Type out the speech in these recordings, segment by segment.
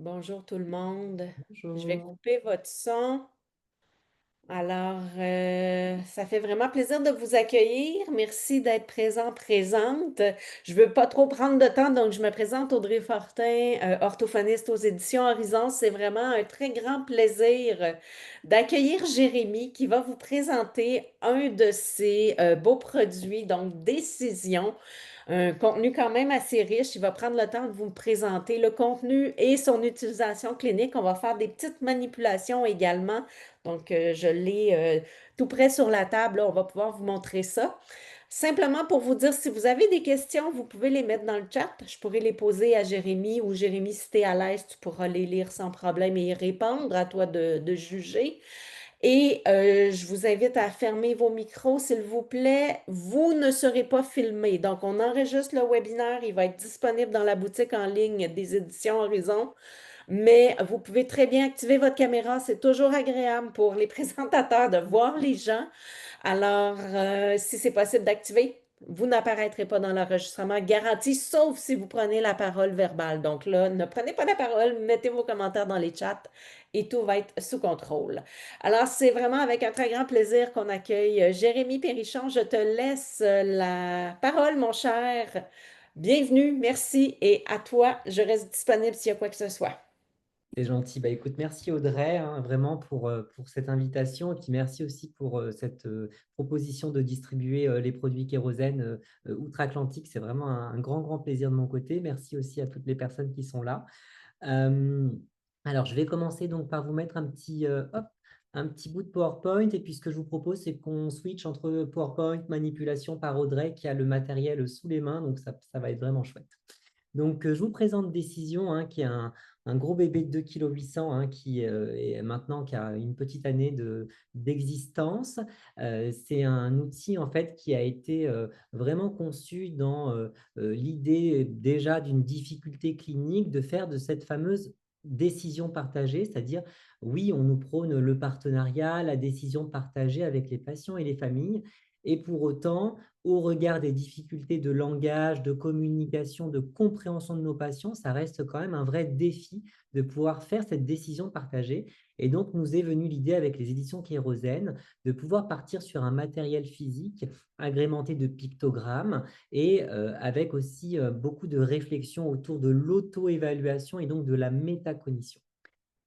Bonjour tout le monde. Je vais Bonjour. couper votre son. Alors, ça fait vraiment plaisir de vous accueillir. Merci d'être présent, présente. Je ne veux pas trop prendre de temps, donc je me présente Audrey Fortin, orthophoniste aux éditions Horizon. C'est vraiment un très grand plaisir d'accueillir Jérémy qui va vous présenter un de ses beaux produits, donc Décision. Un contenu quand même assez riche. Il va prendre le temps de vous présenter le contenu et son utilisation clinique. On va faire des petites manipulations également. Donc, je l'ai tout près sur la table. Là, on va pouvoir vous montrer ça. Simplement pour vous dire, si vous avez des questions, vous pouvez les mettre dans le chat. Je pourrais les poser à Jérémy ou Jérémy, si tu es à l'aise, tu pourras les lire sans problème et y répondre. À toi de juger. Et je vous invite à fermer vos micros, s'il vous plaît. Vous ne serez pas filmé. Donc, on enregistre le webinaire. Il va être disponible dans la boutique en ligne des éditions Horizon. Mais vous pouvez très bien activer votre caméra. C'est toujours agréable pour les présentateurs de voir les gens. Alors, si c'est possible d'activer, vous n'apparaîtrez pas dans l'enregistrement garanti, sauf si vous prenez la parole verbale. Donc là, ne prenez pas la parole, mettez vos commentaires dans les chats et tout va être sous contrôle. Alors, c'est vraiment avec un très grand plaisir qu'on accueille Jérémy Périchon. Je te laisse la parole, mon cher. Bienvenue, merci et à toi, je reste disponible s'il y a quoi que ce soit. C'est gentil. Bah, écoute, merci Audrey, hein, vraiment pour cette invitation. Et puis merci aussi pour cette proposition de distribuer les produits Kérosène outre-Atlantique. C'est vraiment un grand, grand plaisir de mon côté. Merci aussi à toutes les personnes qui sont là. Euh, alors, je vais commencer donc par vous mettre un petit bout de PowerPoint. Et puis, ce que je vous propose, c'est qu'on switch entre PowerPoint, manipulation par Audrey qui a le matériel sous les mains. Donc, ça va être vraiment chouette. Donc, je vous présente Décision, hein, qui est un gros bébé de 2,8 kg qui est maintenant qui a une petite année d'existence. C'est un outil en fait qui a été vraiment conçu dans l'idée déjà d'une difficulté clinique de faire de cette fameuse décision partagée, c'est-à-dire, oui, on nous prône le partenariat, la décision partagée avec les patients et les familles, et pour autant, au regard des difficultés de langage, de communication, de compréhension de nos patients, ça reste quand même un vrai défi de pouvoir faire cette décision partagée. Et donc, nous est venue l'idée avec les éditions Kérosène de pouvoir partir sur un matériel physique agrémenté de pictogrammes et avec aussi beaucoup de réflexions autour de l'auto-évaluation et donc de la métacognition.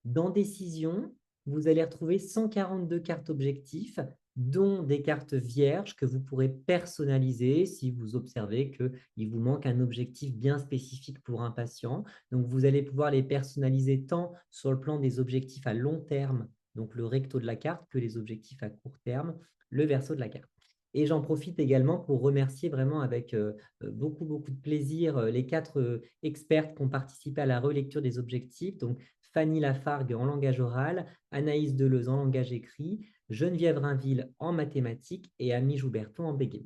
Dans Décision, vous allez retrouver 142 cartes objectifs, dont des cartes vierges que vous pourrez personnaliser si vous observez qu'il vous manque un objectif bien spécifique pour un patient. Donc, vous allez pouvoir les personnaliser tant sur le plan des objectifs à long terme, donc le recto de la carte, que les objectifs à court terme, le verso de la carte. Et j'en profite également pour remercier vraiment avec beaucoup, beaucoup de plaisir les 4 expertes qui ont participé à la relecture des objectifs. Donc, Fanny Lafargue en langage oral, Anaïs Deleuze en langage écrit, Geneviève Rainville en mathématiques et Ami Jouberton en béguine.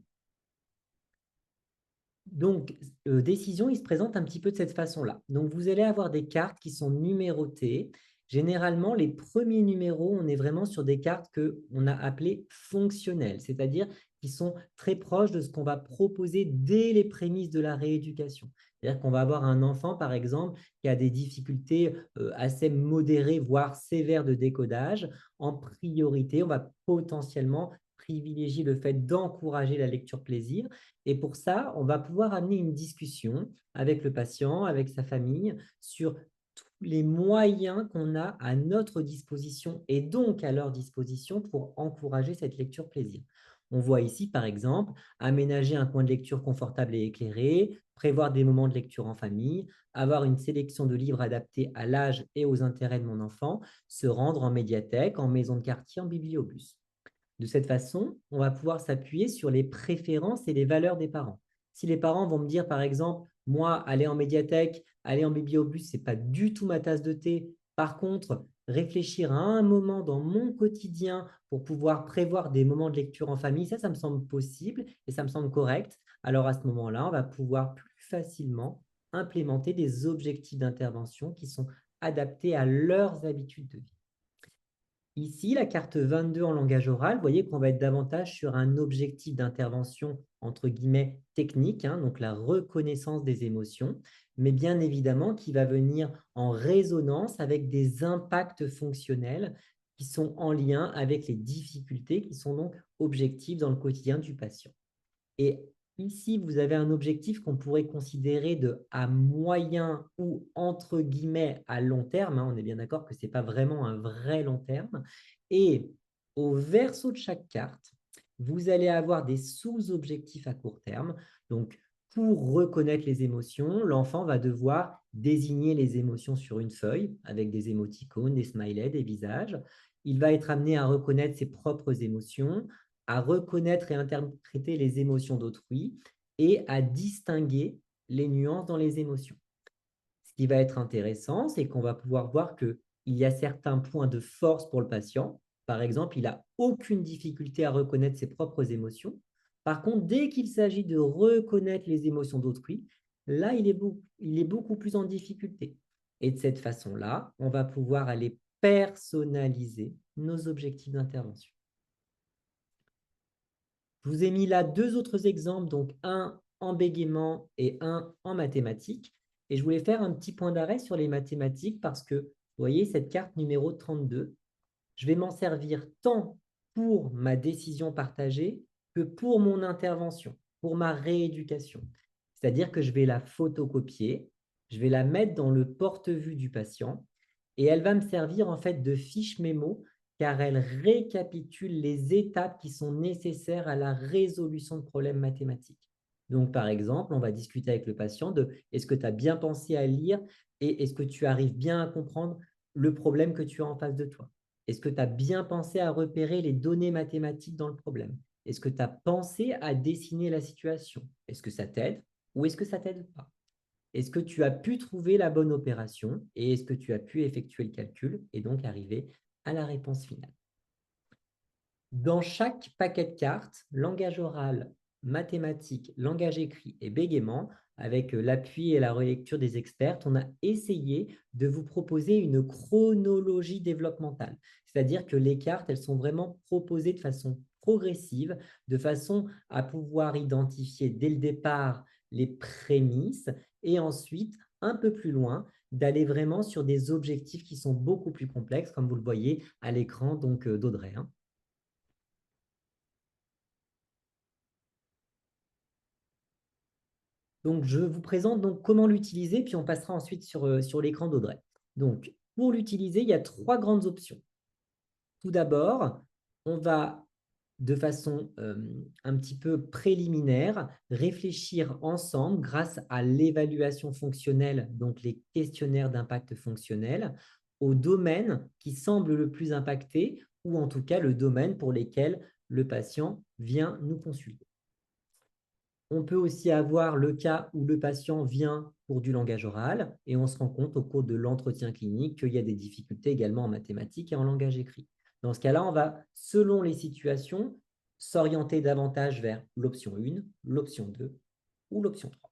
Donc, Décision, il se présente un petit peu de cette façon-là. Donc, vous allez avoir des cartes qui sont numérotées. Généralement, les premiers numéros, on est vraiment sur des cartes qu'on a appelées fonctionnelles, c'est-à-dire qui sont très proches de ce qu'on va proposer dès les prémices de la rééducation. C'est-à-dire qu'on va avoir un enfant, par exemple, qui a des difficultés assez modérées, voire sévères de décodage. En priorité, on va potentiellement privilégier le fait d'encourager la lecture plaisir. Et pour ça, on va pouvoir amener une discussion avec le patient, avec sa famille, sur tous les moyens qu'on a à notre disposition et donc à leur disposition pour encourager cette lecture plaisir. On voit ici, par exemple, aménager un coin de lecture confortable et éclairé, prévoir des moments de lecture en famille, avoir une sélection de livres adaptés à l'âge et aux intérêts de mon enfant, se rendre en médiathèque, en maison de quartier, en bibliobus. De cette façon, on va pouvoir s'appuyer sur les préférences et les valeurs des parents. Si les parents vont me dire, par exemple, moi, aller en médiathèque, aller en bibliobus, ce n'est pas du tout ma tasse de thé. Par contre, réfléchir à un moment dans mon quotidien pour pouvoir prévoir des moments de lecture en famille, ça me semble possible et ça me semble correct. Alors à ce moment-là, on va pouvoir plus facilement implémenter des objectifs d'intervention qui sont adaptés à leurs habitudes de vie. Ici, la carte 22 en langage oral, vous voyez qu'on va être davantage sur un objectif d'intervention, entre guillemets, technique, hein, donc la reconnaissance des émotions, mais bien évidemment qui va venir en résonance avec des impacts fonctionnels qui sont en lien avec les difficultés qui sont donc objectives dans le quotidien du patient. Et ici, vous avez un objectif qu'on pourrait considérer de à moyen ou entre guillemets à long terme, hein. On est bien d'accord que ce n'est pas vraiment un vrai long terme. Et au verso de chaque carte, vous allez avoir des sous-objectifs à court terme. Donc, pour reconnaître les émotions, l'enfant va devoir désigner les émotions sur une feuille avec des émoticônes, des smileys, des visages. Il va être amené à reconnaître ses propres émotions, à reconnaître et interpréter les émotions d'autrui et à distinguer les nuances dans les émotions. Ce qui va être intéressant, c'est qu'on va pouvoir voir qu'il y a certains points de force pour le patient. Par exemple, il n'a aucune difficulté à reconnaître ses propres émotions. Par contre, dès qu'il s'agit de reconnaître les émotions d'autrui, là, il est beaucoup plus en difficulté. Et de cette façon-là, on va pouvoir aller personnaliser nos objectifs d'intervention. Je vous ai mis là deux autres exemples, donc un en bégaiement et un en mathématiques. Et je voulais faire un petit point d'arrêt sur les mathématiques parce que, vous voyez, cette carte numéro 32, je vais m'en servir tant pour ma décision partagée que pour mon intervention, pour ma rééducation. C'est-à-dire que je vais la photocopier, je vais la mettre dans le porte-vue du patient et elle va me servir en fait de fiche mémo car elle récapitule les étapes qui sont nécessaires à la résolution de problèmes mathématiques. Donc, par exemple, on va discuter avec le patient de est-ce que tu as bien pensé à lire et est-ce que tu arrives bien à comprendre le problème que tu as en face de toi? Est-ce que tu as bien pensé à repérer les données mathématiques dans le problème? Est-ce que tu as pensé à dessiner la situation? Est-ce que ça t'aide ou est-ce que ça ne t'aide pas? Est-ce que tu as pu trouver la bonne opération et est-ce que tu as pu effectuer le calcul et donc arriver à la réponse finale? Dans chaque paquet de cartes, langage oral, mathématiques, langage écrit et bégaiement, avec l'appui et la relecture des experts, on a essayé de vous proposer une chronologie développementale. C'est-à-dire que les cartes, elles sont vraiment proposées de façon progressive, de façon à pouvoir identifier dès le départ les prémices et ensuite, un peu plus loin, d'aller vraiment sur des objectifs qui sont beaucoup plus complexes, comme vous le voyez à l'écran d'Audrey, hein. Donc, je vous présente donc comment l'utiliser, puis on passera ensuite sur l'écran d'Audrey. Donc, pour l'utiliser, il y a trois grandes options. Tout d'abord, on va, de façon un petit peu préliminaire, réfléchir ensemble grâce à l'évaluation fonctionnelle, donc les questionnaires d'impact fonctionnel, au domaine qui semble le plus impacté, ou en tout cas le domaine pour lequel le patient vient nous consulter. On peut aussi avoir le cas où le patient vient pour du langage oral et on se rend compte au cours de l'entretien clinique qu'il y a des difficultés également en mathématiques et en langage écrit. Dans ce cas-là, on va, selon les situations, s'orienter davantage vers l'option 1, l'option 2 ou l'option 3.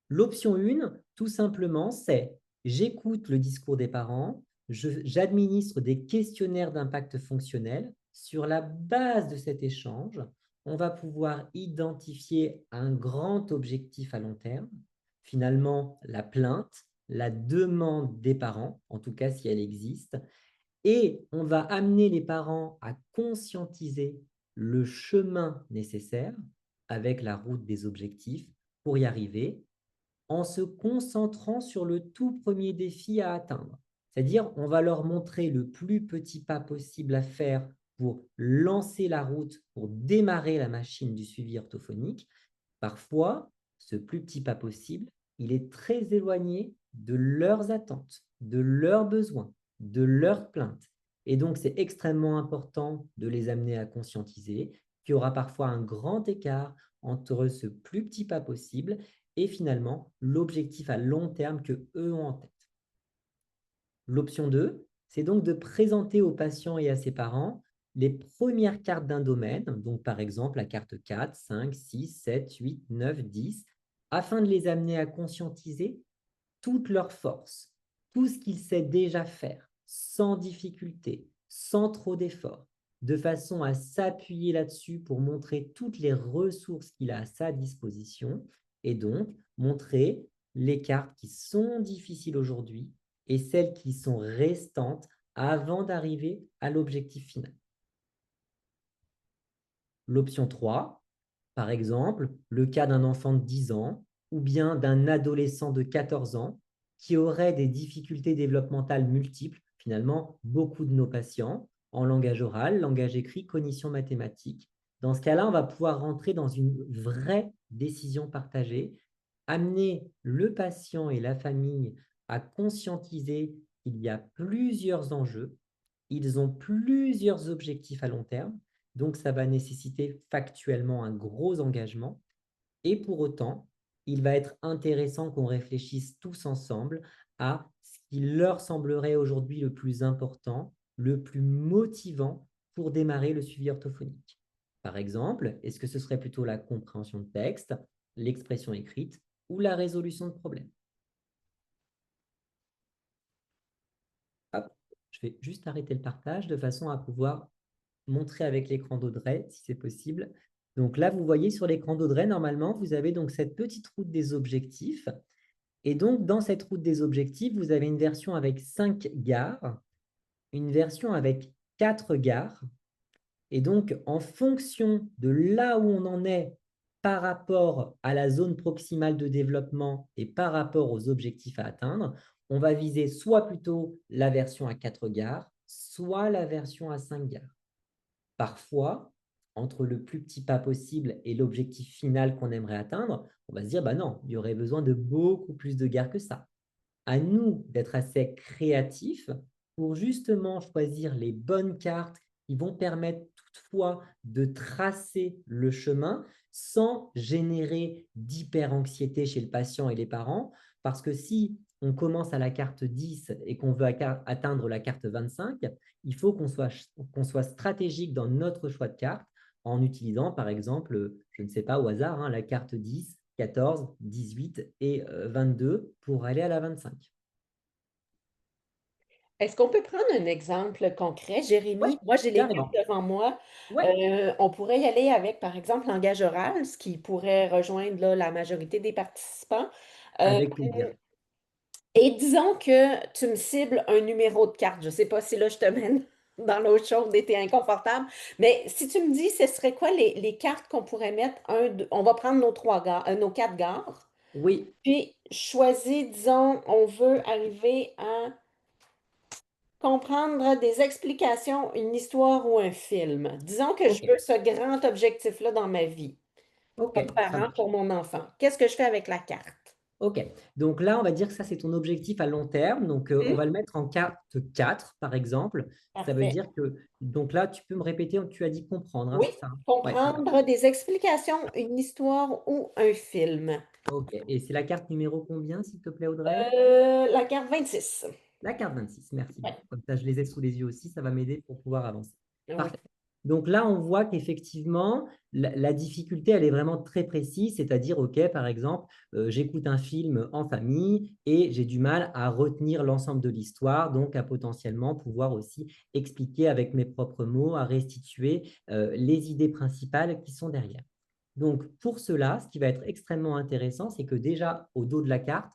L'option 1, tout simplement, c'est j'écoute le discours des parents, j'administre des questionnaires d'impact fonctionnel. Sur la base de cet échange, on va pouvoir identifier un grand objectif à long terme, finalement la plainte, la demande des parents, en tout cas si elle existe, et on va amener les parents à conscientiser le chemin nécessaire avec la route des objectifs pour y arriver en se concentrant sur le tout premier défi à atteindre. C'est-à-dire, on va leur montrer le plus petit pas possible à faire pour lancer la route, pour démarrer la machine du suivi orthophonique. Parfois, ce plus petit pas possible, il est très éloigné de leurs attentes, de leurs besoins, de leurs plaintes. Et donc, c'est extrêmement important de les amener à conscientiser qu'il y aura parfois un grand écart entre ce plus petit pas possible et finalement l'objectif à long terme qu'eux ont en tête. L'option 2, c'est donc de présenter aux patients et à ses parents les premières cartes d'un domaine, donc par exemple la carte 4, 5, 6, 7, 8, 9, 10, afin de les amener à conscientiser toutes leurs forces, tout ce qu'ils savent déjà faire, sans difficulté, sans trop d'efforts, de façon à s'appuyer là-dessus pour montrer toutes les ressources qu'il a à sa disposition et donc montrer les cartes qui sont difficiles aujourd'hui et celles qui sont restantes avant d'arriver à l'objectif final. L'option 3, par exemple, le cas d'un enfant de 10 ans ou bien d'un adolescent de 14 ans qui aurait des difficultés développementales multiples, finalement beaucoup de nos patients, en langage oral, langage écrit, cognition mathématique. Dans ce cas-là, on va pouvoir rentrer dans une vraie décision partagée, amener le patient et la famille à conscientiser qu'il y a plusieurs enjeux, ils ont plusieurs objectifs à long terme, donc ça va nécessiter factuellement un gros engagement. Et pour autant, il va être intéressant qu'on réfléchisse tous ensemble à ce qui leur semblerait aujourd'hui le plus important, le plus motivant pour démarrer le suivi orthophonique. Par exemple, est-ce que ce serait plutôt la compréhension de texte, l'expression écrite ou la résolution de problèmes? Hop, je vais juste arrêter le partage de façon à pouvoir montrer avec l'écran d'Audrey, si c'est possible. Donc là, vous voyez sur l'écran d'Audrey, normalement, vous avez donc cette petite route des objectifs. Et donc, dans cette route des objectifs, vous avez une version avec 5 gares, une version avec 4 gares. Et donc, en fonction de là où on en est par rapport à la zone proximale de développement et par rapport aux objectifs à atteindre, on va viser soit plutôt la version à 4 gares, soit la version à 5 gares. Parfois, entre le plus petit pas possible et l'objectif final qu'on aimerait atteindre, on va se dire, bah non, il y aurait besoin de beaucoup plus de gares que ça. À nous d'être assez créatifs pour justement choisir les bonnes cartes qui vont permettre toutefois de tracer le chemin sans générer d'hyper-anxiété chez le patient et les parents. Parce que si on commence à la carte 10 et qu'on veut atteindre la carte 25, il faut qu'on soit stratégique dans notre choix de carte en utilisant, par exemple, je ne sais pas, au hasard, hein, la carte 10, 14, 18 et 22 pour aller à la 25. Est-ce qu'on peut prendre un exemple concret, Ouais, Jérémy? Moi, j'ai les cartes carrément. devant moi. Ouais, On pourrait y aller avec, par exemple, langage oral, ce qui pourrait rejoindre là, la majorité des participants. Euh, avec plaisir. et disons que tu me cibles un numéro de carte. Je ne sais pas si là, je te mène dans l'eau chaude et t'es inconfortable, mais si tu me dis, ce serait quoi les cartes qu'on pourrait mettre? On va prendre nos nos 4 gares, Oui, puis choisis, disons, on veut arriver à comprendre des explications, une histoire ou un film. Disons que je ok, veux ce grand objectif-là dans ma vie, ok, comme ça parent marche. pour mon enfant. Qu'est-ce que je fais avec la carte? Ok, donc là, on va dire que ça, c'est ton objectif à long terme. Donc, on Hmm? va le mettre en carte 4, par exemple. Ça veut Parfait. dire que, donc là, tu peux me répéter, tu as dit comprendre, hein, Oui, c'est ça? Oui, ça marche. comprendre des explications, une histoire ou un film. Ok, et c'est la carte numéro combien, s'il te plaît, Audrey? La carte 26. La carte 26, merci Ouais. beaucoup. Comme ça, je les ai sous les yeux aussi, ça va m'aider pour pouvoir avancer. Oui. Parfait. Donc là, on voit qu'effectivement, la difficulté, elle est vraiment très précise, c'est-à-dire, OK, par exemple, j'écoute un film en famille et j'ai du mal à retenir l'ensemble de l'histoire, donc à potentiellement pouvoir aussi expliquer avec mes propres mots, à restituer les idées principales qui sont derrière. Donc, pour cela, ce qui va être extrêmement intéressant, c'est que déjà, au dos de la carte,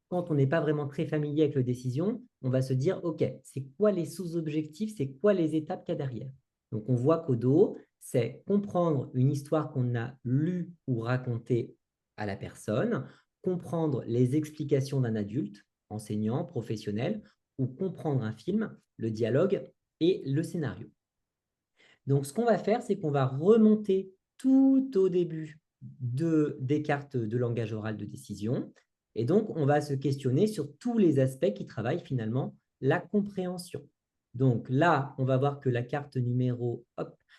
quand on n'est pas vraiment très familier avec la décision, on va se dire, OK, c'est quoi les sous-objectifs, c'est quoi les étapes qu'il y a derrière? Donc, on voit qu'au dos, c'est comprendre une histoire qu'on a lue ou racontée à la personne, comprendre les explications d'un adulte, enseignant, professionnel, ou comprendre un film, le dialogue et le scénario. Donc, ce qu'on va faire, c'est qu'on va remonter tout au début des cartes de langage oral de décision. Et donc, on va se questionner sur tous les aspects qui travaillent finalement la compréhension. Donc là, on va voir que la carte numéro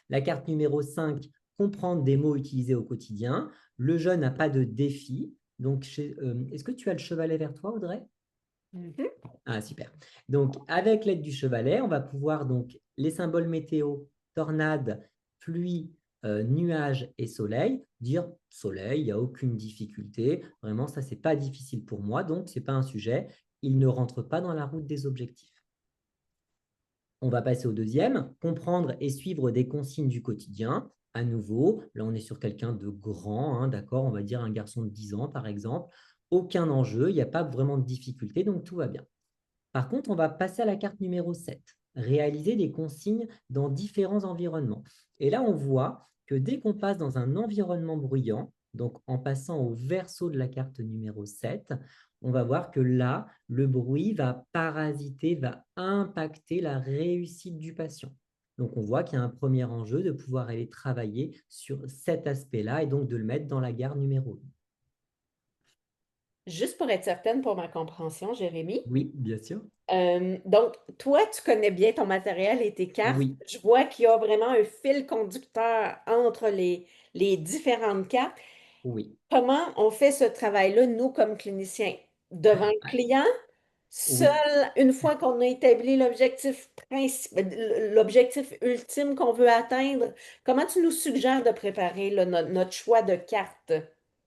5, comprendre des mots utilisés au quotidien. Le jeune n'a pas de défi. Donc, est-ce que tu as le chevalet vers toi, Audrey? Mhm. Ah, super. Donc, avec l'aide du chevalet, on va pouvoir, donc, les symboles météo, tornade, pluie, nuage et soleil, dire soleil, il n'y a aucune difficulté. Vraiment, ça, c'est pas difficile pour moi, donc ce n'est pas un sujet. Il ne rentre pas dans la route des objectifs. On va passer au deuxième, comprendre et suivre des consignes du quotidien. À nouveau, là, on est sur quelqu'un de grand, hein, d'accord, on va dire un garçon de 10 ans, par exemple. Aucun enjeu, il n'y a pas vraiment de difficulté, donc tout va bien. Par contre, on va passer à la carte numéro 7, réaliser des consignes dans différents environnements. Et là, on voit que dès qu'on passe dans un environnement bruyant, donc en passant au verso de la carte numéro 7, on va voir que là, le bruit va parasiter, va impacter la réussite du patient. Donc, on voit qu'il y a un premier enjeu de pouvoir aller travailler sur cet aspect-là et donc de le mettre dans la garde numéro 1. Juste pour être certaine pour ma compréhension, Jérémy. Oui, bien sûr. Donc, toi, tu connais bien ton matériel et tes cartes. Oui, Je vois qu'il y a vraiment un fil conducteur entre les différentes cartes. oui. Comment on fait ce travail-là, nous, comme cliniciens? Devant le Ah, client, seul, oui. une fois qu'on a établi l'objectif l'objectif ultime qu'on veut atteindre, comment tu nous suggères de préparer là, notre choix de carte?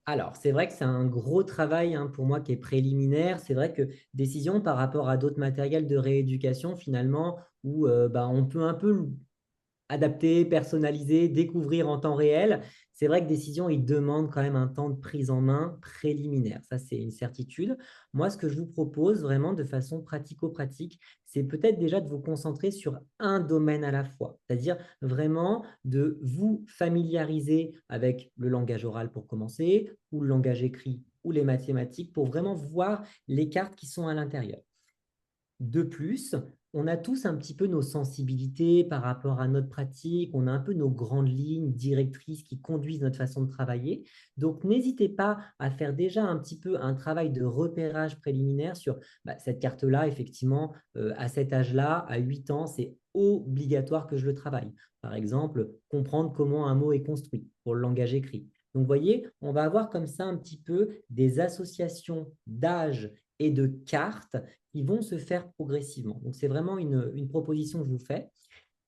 Alors, c'est vrai que c'est un gros travail hein, pour moi qui est préliminaire. C'est vrai que décision par rapport à d'autres matériels de rééducation, finalement, où bah, on peut un peu adapter, personnaliser, découvrir en temps réel. C'est vrai que décision, il demande quand même un temps de prise en main préliminaire. Ça, c'est une certitude. Moi, ce que je vous propose vraiment de façon pratico-pratique, c'est peut-être déjà de vous concentrer sur un domaine à la fois. C'est-à-dire vraiment de vous familiariser avec le langage oral pour commencer, ou le langage écrit, ou les mathématiques, pour vraiment voir les cartes qui sont à l'intérieur. De plus, on a tous un petit peu nos sensibilités par rapport à notre pratique, on a un peu nos grandes lignes directrices qui conduisent notre façon de travailler. Donc, n'hésitez pas à faire déjà un petit peu un travail de repérage préliminaire sur bah, cette carte-là, effectivement, à cet âge-là, à 8 ans, c'est obligatoire que je le travaille. Par exemple, comprendre comment un mot est construit pour le langage écrit. Donc, vous voyez, on va avoir comme ça un petit peu des associations d'âge et de cartes qui vont se faire progressivement. Donc, c'est vraiment une proposition que je vous fais.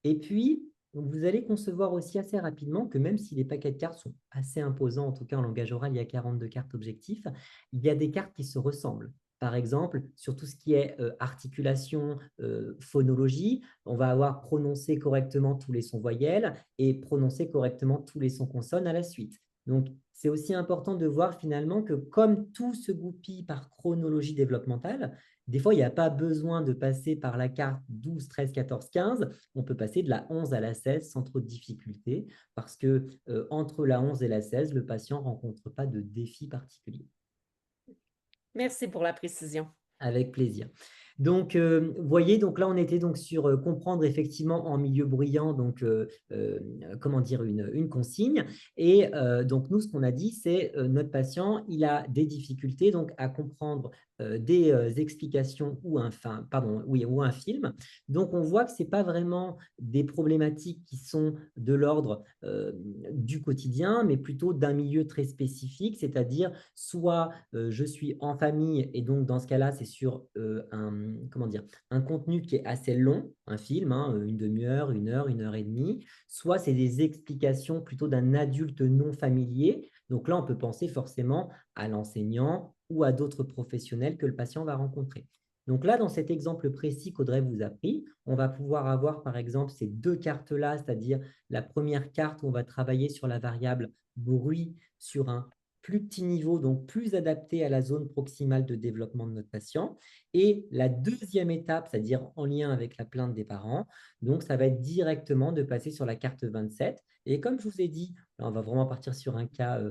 Et puis, vous allez concevoir aussi assez rapidement que même si les paquets de cartes sont assez imposants, en tout cas en langage oral, il y a 42 cartes objectifs, il y a des cartes qui se ressemblent. Par exemple, sur tout ce qui est articulation, phonologie, on va avoir prononcé correctement tous les sons voyelles et prononcé correctement tous les sons consonnes à la suite. Donc, c'est aussi important de voir finalement que comme tout se goupille par chronologie développementale, des fois, il n'y a pas besoin de passer par la carte 12, 13, 14, 15. On peut passer de la 11 à la 16 sans trop de difficultés parce que entre la 11 et la 16, le patient ne rencontre pas de défi particulier. Merci pour la précision. Avec plaisir. Donc, vous voyez, donc là, on était donc sur comprendre effectivement en milieu bruyant, donc comment dire, une consigne. Et donc, nous, ce qu'on a dit, c'est notre patient, il a des difficultés donc à comprendre des explications ou pardon, oui, ou un film. Donc, on voit que ce n'est pas vraiment des problématiques qui sont de l'ordre du quotidien, mais plutôt d'un milieu très spécifique, c'est-à-dire soit je suis en famille et donc dans ce cas-là, c'est sur comment dire, un contenu qui est assez long, un film, hein, une demi-heure, 1 heure et demie, soit c'est des explications plutôt d'un adulte non familier. Donc là, on peut penser forcément à l'enseignant ou à d'autres professionnels que le patient va rencontrer. Donc là, dans cet exemple précis qu'Audrey vous a pris, on va pouvoir avoir par exemple ces deux cartes-là, c'est-à-dire la première carte où on va travailler sur la variable bruit sur un plus petit niveau, donc plus adapté à la zone proximale de développement de notre patient. Et la deuxième étape, c'est-à-dire en lien avec la plainte des parents, donc ça va être directement de passer sur la carte 27. Et comme je vous ai dit, là, on va vraiment partir sur un cas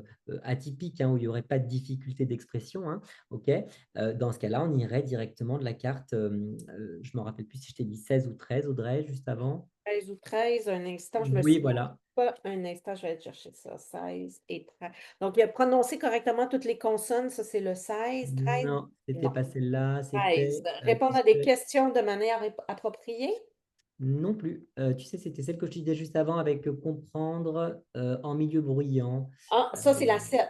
atypique hein, où il n'y aurait pas de difficulté d'expression. Hein, okay, dans ce cas-là, on irait directement de la carte, je ne me rappelle plus si je t'ai dit 16 ou 13, Audrey, juste avant. 13 ou 13, un instant, je me Oui, souviens voilà. pas. Un instant, je vais aller chercher ça. 16 et 13. Donc, il a prononcé correctement toutes les consonnes. Ça, c'est le 16. 13. Non, c'était Non, pas celle-là, 13. c'était, Répondre à des questions de manière appropriée. non plus. Tu sais, c'était celle que je te disais juste avant avec comprendre en milieu bruyant. Ah, ça, c'est la 7.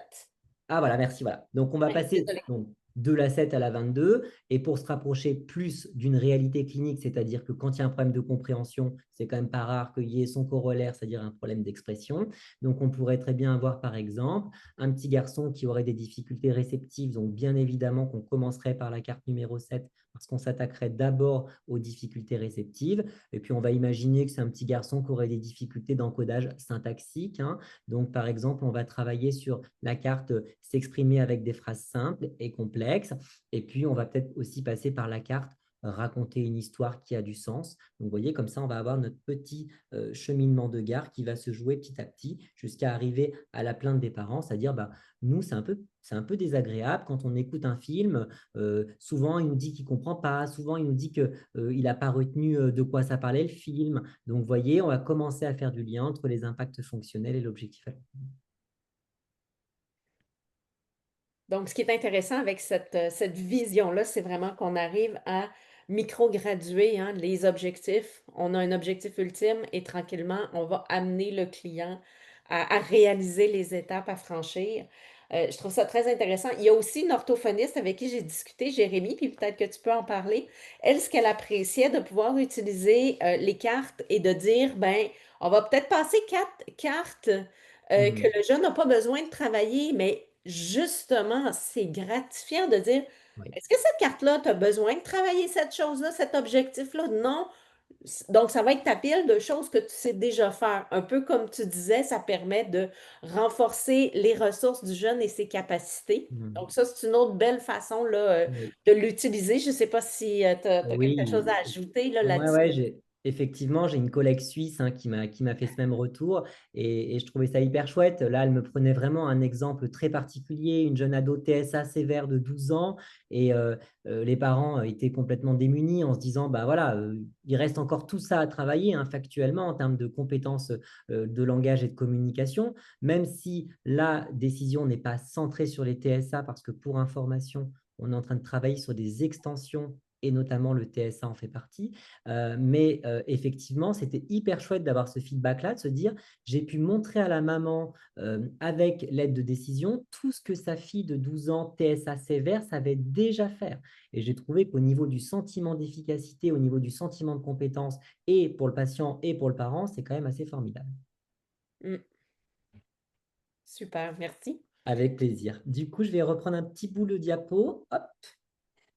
Ah voilà, merci. Voilà. Donc, on va Oui, passer désolée. donc, de la 7 à la 22. Et pour se rapprocher plus d'une réalité clinique, c'est-à-dire que quand il y a un problème de compréhension, c'est quand même pas rare qu'il y ait son corollaire, c'est-à-dire un problème d'expression. Donc, on pourrait très bien avoir, par exemple, un petit garçon qui aurait des difficultés réceptives. Donc, bien évidemment qu'on commencerait par la carte numéro 7 parce qu'on s'attaquerait d'abord aux difficultés réceptives. Et puis, on va imaginer que c'est un petit garçon qui aurait des difficultés d'encodage syntaxique, hein. Donc, par exemple, on va travailler sur la carte s'exprimer avec des phrases simples et complexes. Et puis, on va peut-être aussi passer par la carte raconter une histoire qui a du sens. Donc, vous voyez, comme ça, on va avoir notre petit cheminement de gare qui va se jouer petit à petit jusqu'à arriver à la plainte des parents, c'est-à-dire, bah, nous, c'est un peu désagréable quand on écoute un film. Souvent, il nous dit qu'il ne comprend pas. Souvent, il nous dit qu'il n'a pas retenu de quoi ça parlait le film. Donc, vous voyez, on va commencer à faire du lien entre les impacts fonctionnels et l'objectif. Donc, ce qui est intéressant avec cette vision-là, c'est vraiment qu'on arrive à micro-graduer hein, les objectifs. On a un objectif ultime et tranquillement, on va amener le client à réaliser les étapes à franchir. Je trouve ça très intéressant. Il y a aussi une orthophoniste avec qui j'ai discuté, Jérémy, puis peut-être que tu peux en parler. Elle, ce qu'elle appréciait de pouvoir utiliser les cartes et de dire, ben, on va peut-être passer 4 cartes que Mhm. le jeune n'a pas besoin de travailler, mais justement, c'est gratifiant de dire, Oui. est-ce que cette carte-là, tu as besoin de travailler cette chose-là, cet objectif-là? Non. Donc, ça va être ta pile de choses que tu sais déjà faire. Un peu comme tu disais, ça permet de renforcer les ressources du jeune et ses capacités. Donc, Mhm. ça, c'est une autre belle façon là, Oui. de l'utiliser. Je ne sais pas si tu as, quelque chose Oui, à ajouter là, ouais, là-dessus. ouais, effectivement, j'ai une collègue suisse hein, qui m'a fait ce même retour et je trouvais ça hyper chouette. Là, elle me prenait vraiment un exemple très particulier, une jeune ado TSA sévère de 12 ans et les parents étaient complètement démunis en se disant, bah voilà, il reste encore tout ça à travailler hein, factuellement en termes de compétences de langage et de communication, même si la décision n'est pas centrée sur les TSA parce que pour information, on est en train de travailler sur des extensions et notamment le TSA en fait partie. Mais effectivement, c'était hyper chouette d'avoir ce feedback-là, de se dire, j'ai pu montrer à la maman, avec l'aide de décision, tout ce que sa fille de 12 ans, TSA sévère, savait déjà faire. Et j'ai trouvé qu'au niveau du sentiment d'efficacité, au niveau du sentiment de compétence, et pour le patient et pour le parent, c'est quand même assez formidable. Hmm, super, merci. Avec plaisir. Du coup, je vais reprendre un petit bout le diapo. Hop.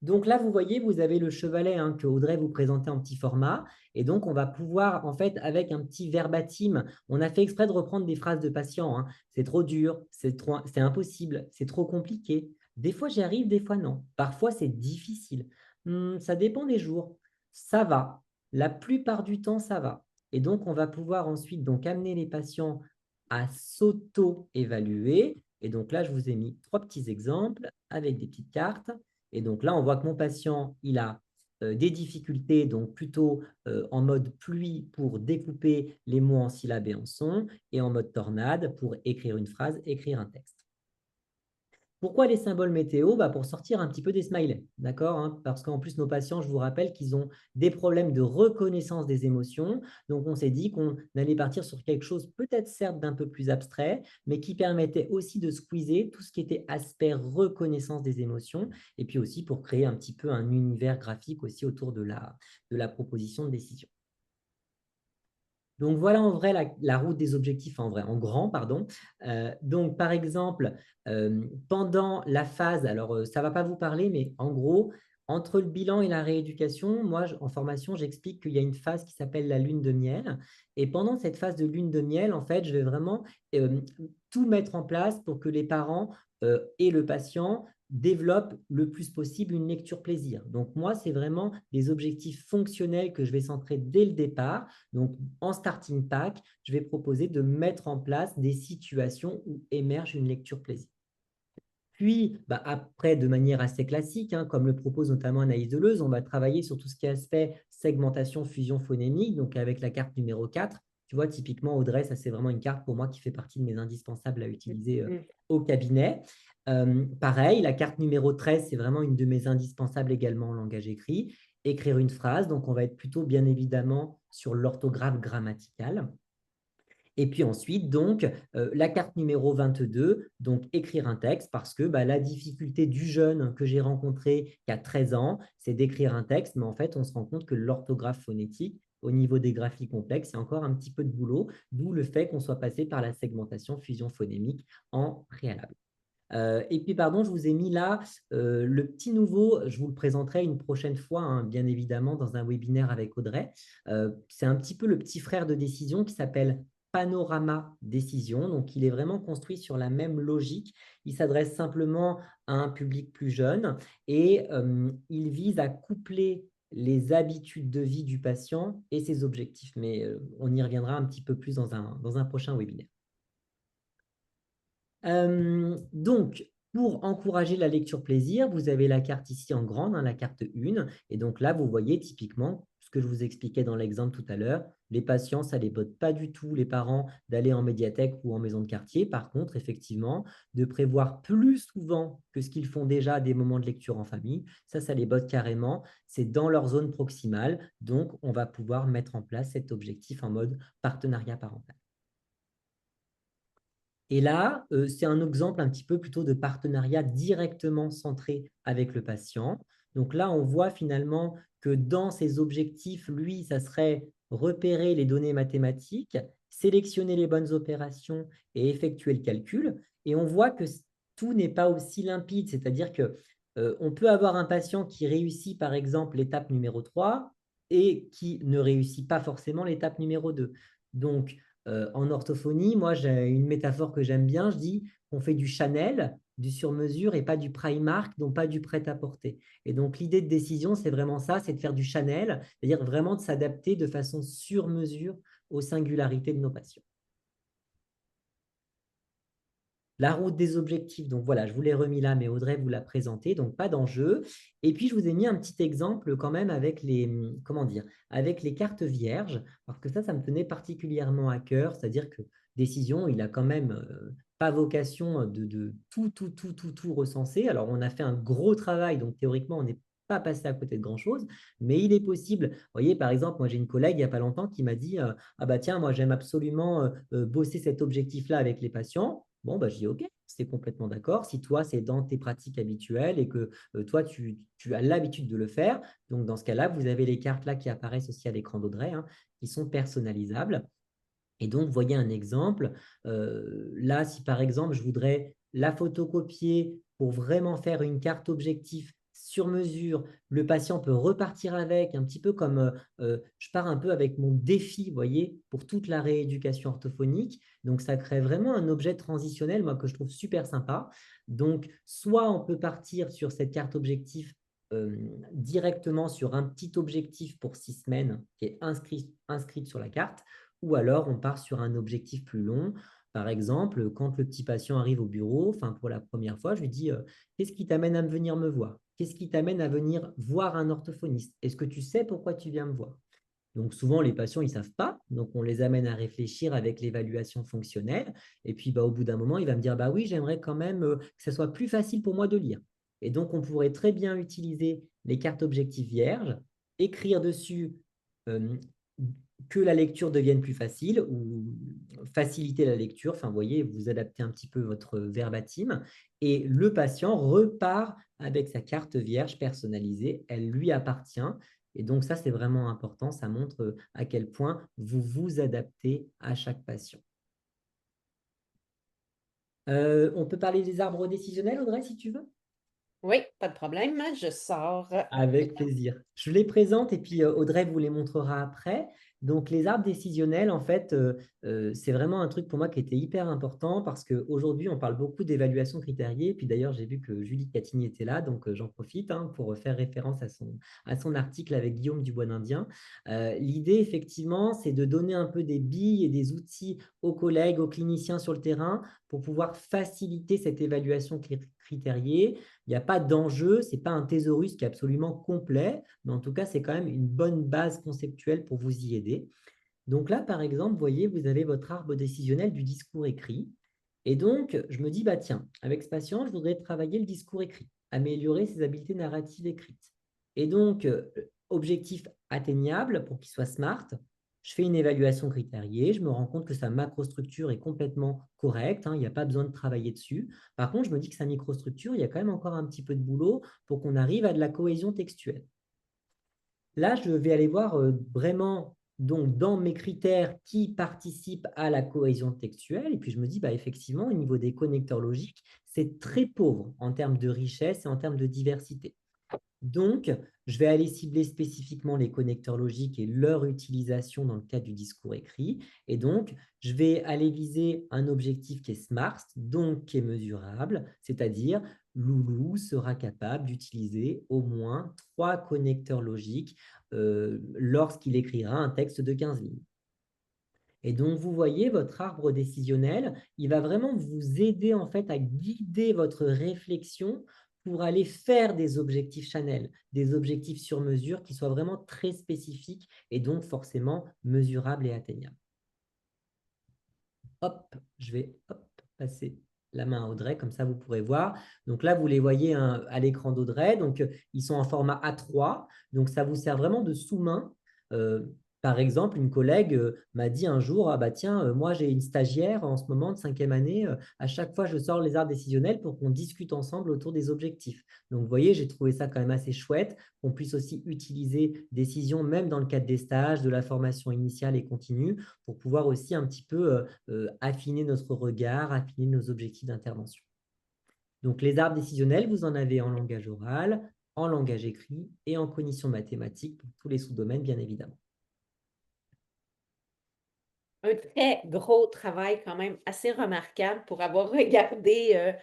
Donc là, vous voyez, vous avez le chevalet hein, que Audrey vous présentait en petit format. Et donc, on va pouvoir, en fait, avec un petit verbatim, on a fait exprès de reprendre des phrases de patients. Hein. C'est trop dur, c'est impossible, c'est trop compliqué. Des fois, j'y arrive, des fois, non. Parfois, c'est difficile. Ça dépend des jours. Ça va. La plupart du temps, ça va. Et donc, on va pouvoir ensuite donc, amener les patients à s'auto-évaluer. Et donc là, je vous ai mis 3 petits exemples avec des petites cartes. Et donc là, on voit que mon patient, il a des difficultés, donc plutôt en mode pluie pour découper les mots en syllabes et en sons, et en mode tornade pour écrire une phrase, écrire un texte. Pourquoi les symboles météo? Bah, pour sortir un petit peu des smileys, d'accord hein. Parce qu'en plus, nos patients, je vous rappelle qu'ils ont des problèmes de reconnaissance des émotions. Donc, on s'est dit qu'on allait partir sur quelque chose peut-être certes d'un peu plus abstrait, mais qui permettait aussi de squeezer tout ce qui était aspect reconnaissance des émotions, et puis aussi pour créer un petit peu un univers graphique aussi autour de la proposition de décision. Donc, voilà en vrai la route des objectifs en vrai, en grand, pardon. Donc, par exemple, pendant la phase, alors ça ne va pas vous parler, mais en gros, entre le bilan et la rééducation, moi, en formation, j'explique qu'il y a une phase qui s'appelle la lune de miel. Et pendant cette phase de lune de miel, en fait, je vais vraiment tout mettre en place pour que les parents et le patient développe le plus possible une lecture plaisir. Donc, moi, c'est vraiment des objectifs fonctionnels que je vais centrer dès le départ. Donc, en starting pack, je vais proposer de mettre en place des situations où émerge une lecture plaisir. Puis, bah, après, de manière assez classique, hein, comme le propose notamment Anaïs Deleuze, on va travailler sur tout ce qui est aspect segmentation, fusion phonémique, donc avec la carte numéro 4. Tu vois, typiquement, Audrey, ça c'est vraiment une carte pour moi qui fait partie de mes indispensables à utiliser Hmm. au cabinet. Pareil, la carte numéro 13, c'est vraiment une de mes indispensables également en langage écrit. Écrire une phrase, donc on va être plutôt bien évidemment sur l'orthographe grammaticale. Et puis ensuite, donc, la carte numéro 22, donc écrire un texte, parce que bah, la difficulté du jeune que j'ai rencontré qui a 13 ans, c'est d'écrire un texte, mais en fait, on se rend compte que l'orthographe phonétique, au niveau des graphies complexes, c'est encore un petit peu de boulot, d'où le fait qu'on soit passé par la segmentation fusion phonémique en préalable. Et puis, pardon, je vous ai mis là le petit nouveau, je vous le présenterai une prochaine fois, hein, bien évidemment, dans un webinaire avec Audrey. C'est un petit peu le petit frère de Décision qui s'appelle Panorama Décision. Donc, il est vraiment construit sur la même logique. Il s'adresse simplement à un public plus jeune et il vise à coupler les habitudes de vie du patient et ses objectifs. Mais on y reviendra un petit peu plus dans un prochain webinaire. Donc, pour encourager la lecture plaisir, vous avez la carte ici en grande, hein, la carte 1. Et donc là, vous voyez typiquement ce que je vous expliquais dans l'exemple tout à l'heure. Les patients, ça ne les botte pas du tout, les parents, d'aller en médiathèque ou en maison de quartier. Par contre, effectivement, de prévoir plus souvent que ce qu'ils font déjà des moments de lecture en famille, ça les botte carrément. C'est dans leur zone proximale. Donc, on va pouvoir mettre en place cet objectif en mode partenariat parental. Et là, c'est un exemple un petit peu plutôt de partenariat directement centré avec le patient. Donc là, on voit finalement que dans ses objectifs, lui, ça serait repérer les données mathématiques, sélectionner les bonnes opérations et effectuer le calcul. Et on voit que tout n'est pas aussi limpide, c'est-à-dire que on peut avoir un patient qui réussit, par exemple, l'étape numéro 3 et qui ne réussit pas forcément l'étape numéro 2. Donc, en orthophonie, moi, j'ai une métaphore que j'aime bien. Je dis qu'on fait du Chanel, du sur-mesure et pas du Primark, donc pas du prêt-à-porter. Et donc, l'idée de décision, c'est vraiment ça, c'est de faire du Chanel, c'est-à-dire vraiment de s'adapter de façon sur-mesure aux singularités de nos patients. La route des objectifs, donc voilà, je vous l'ai remis là, mais Audrey vous l'a présenté, donc pas d'enjeu. Et puis, je vous ai mis un petit exemple quand même avec les, comment dire, avec les cartes vierges, parce que ça me tenait particulièrement à cœur, c'est-à-dire que Décision, il a quand même pas vocation de tout recenser. Alors, on a fait un gros travail, donc théoriquement, on n'est pas passé à côté de grand-chose, mais il est possible. Vous voyez, par exemple, moi, j'ai une collègue il n'y a pas longtemps qui m'a dit ah bah tiens, moi, j'aime absolument bosser cet objectif-là avec les patients. Bon, bah, je dis OK, c'est complètement d'accord. Si toi, c'est dans tes pratiques habituelles et que toi, tu as l'habitude de le faire, donc dans ce cas-là, vous avez les cartes là qui apparaissent aussi à l'écran d'Audrey, hein, qui sont personnalisables. Et donc, voyez un exemple. Là, si par exemple, je voudrais la photocopier pour vraiment faire une carte objectif sur mesure, le patient peut repartir avec, un petit peu comme je pars un peu avec mon défi, voyez, pour toute la rééducation orthophonique. Donc, ça crée vraiment un objet transitionnel, moi, que je trouve super sympa. Donc, soit on peut partir sur cette carte objectif directement sur un petit objectif pour 6 semaines qui est inscrite sur la carte, ou alors on part sur un objectif plus long. Par exemple, quand le petit patient arrive au bureau, enfin pour la première fois, je lui dis qu'est-ce qui t'amène à venir me voir? Qu'est-ce qui t'amène à venir voir un orthophoniste? Est-ce que tu sais pourquoi tu viens me voir? Donc souvent, les patients, ils ne savent pas. Donc, on les amène à réfléchir avec l'évaluation fonctionnelle. Et puis, au bout d'un moment, il va me dire, bah oui, j'aimerais quand même que ce soit plus facile pour moi de lire. Et donc, on pourrait très bien utiliser les cartes objectives vierges, écrire dessus euh, que la lecture devienne plus facile ou faciliter la lecture. Enfin, vous voyez, vous adaptez un petit peu votre verbatim. Et le patient repart avec sa carte vierge personnalisée. Elle lui appartient. Et donc, ça, c'est vraiment important. Ça montre à quel point vous vous adaptez à chaque patient. On peut parler des arbres décisionnels, Audrey, si tu veux? Oui, pas de problème. Je sors. Avec plaisir. Je les présente et puis Audrey vous les montrera après. Donc, les arbres décisionnels, en fait, c'est vraiment un truc pour moi qui était hyper important parce qu'aujourd'hui, on parle beaucoup d'évaluation critériée. Et puis d'ailleurs, j'ai vu que Julie Catini était là, donc j'en profite pour faire référence à son article avec Guillaume Dubois-Indien. L'idée, effectivement, c'est de donner un peu des billes et des outils aux collègues, aux cliniciens sur le terrain pour pouvoir faciliter cette évaluation critériée. Il n'y a pas d'enjeu, ce n'est pas un thésaurus qui est absolument complet, mais en tout cas, c'est quand même une bonne base conceptuelle pour vous y aider. Donc là, par exemple, vous voyez, vous avez votre arbre décisionnel du discours écrit. Et donc, je me dis, bah tiens, avec ce patient, je voudrais travailler le discours écrit, améliorer ses habiletés narratives écrites. Et donc, objectif atteignable pour qu'il soit smart, je fais une évaluation critériée, je me rends compte que sa macrostructure est complètement correcte, il n'y a pas besoin de travailler dessus. Par contre, je me dis que sa microstructure, il y a quand même encore un petit peu de boulot pour qu'on arrive à de la cohésion textuelle. Là, je vais aller voir vraiment donc dans mes critères qui participent à la cohésion textuelle. Et puis je me dis, bah, effectivement, au niveau des connecteurs logiques, c'est très pauvre en termes de richesse et en termes de diversité. Donc, je vais aller cibler spécifiquement les connecteurs logiques et leur utilisation dans le cadre du discours écrit. Et donc, je vais aller viser un objectif qui est SMART, donc qui est mesurable, c'est-à-dire Loulou sera capable d'utiliser au moins 3 connecteurs logiques lorsqu'il écrira un texte de 15 lignes. Et donc, vous voyez, votre arbre décisionnel, il va vraiment vous aider en fait à guider votre réflexion pour aller faire des objectifs Chanel, des objectifs sur mesure qui soient vraiment très spécifiques et donc forcément mesurables et atteignables. Hop, je vais passer la main à Audrey, comme ça vous pourrez voir. Donc là, vous les voyez à l'écran d'Audrey. Donc, ils sont en format A3. Donc, ça vous sert vraiment de sous-main. Par exemple, une collègue m'a dit un jour, ah bah tiens, moi j'ai une stagiaire en ce moment de 5e année, à chaque fois je sors les arbres décisionnels pour qu'on discute ensemble autour des objectifs. Donc vous voyez, j'ai trouvé ça quand même assez chouette, qu'on puisse aussi utiliser décision même dans le cadre des stages, de la formation initiale et continue, pour pouvoir aussi un petit peu affiner notre regard, affiner nos objectifs d'intervention. Donc les arbres décisionnels, vous en avez en langage oral, en langage écrit et en cognition mathématique pour tous les sous-domaines, bien évidemment. Un très gros travail quand même assez remarquable pour avoir regardé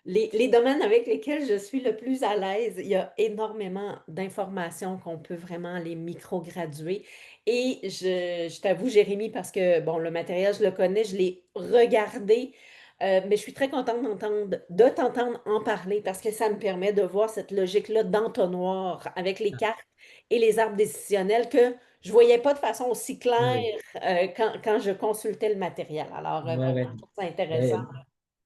les domaines avec lesquels je suis le plus à l'aise. Il y a énormément d'informations qu'on peut vraiment les micro-graduer. Et je t'avoue, Jérémy, parce que bon, le matériel, je le connais, je l'ai regardé, mais je suis très contente de t'entendre en parler parce que ça me permet de voir cette logique-là d'entonnoir avec les cartes et les arbres décisionnels que je ne voyais pas de façon aussi Ouais, claire ouais. quand je consultais le matériel. Alors, Ouais, vraiment, ouais. je trouve ça intéressant Ouais.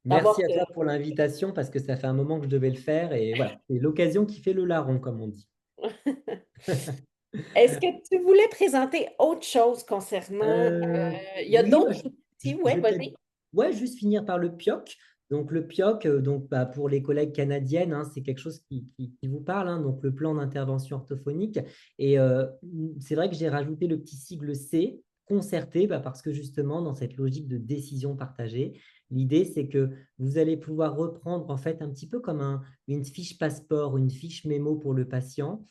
d'avoir Merci à toi pour l'invitation parce que ça fait un moment que je devais le faire et voilà, c'est l'occasion qui fait le larron, comme on dit. Est-ce que tu voulais présenter autre chose concernant... il y a Oui, bah, d'autres outils? Oui, je vais peut-être vas-y. juste finir par le PIOC. Donc, le PIOC, donc, bah, pour les collègues canadiennes, hein, c'est quelque chose qui vous parle, hein, donc le plan d'intervention orthophonique. Et c'est vrai que j'ai rajouté le petit sigle C, concerté, bah, parce que justement, dans cette logique de décision partagée, l'idée, c'est que vous allez pouvoir reprendre en fait un petit peu comme une fiche passeport, une fiche mémo pour le patient,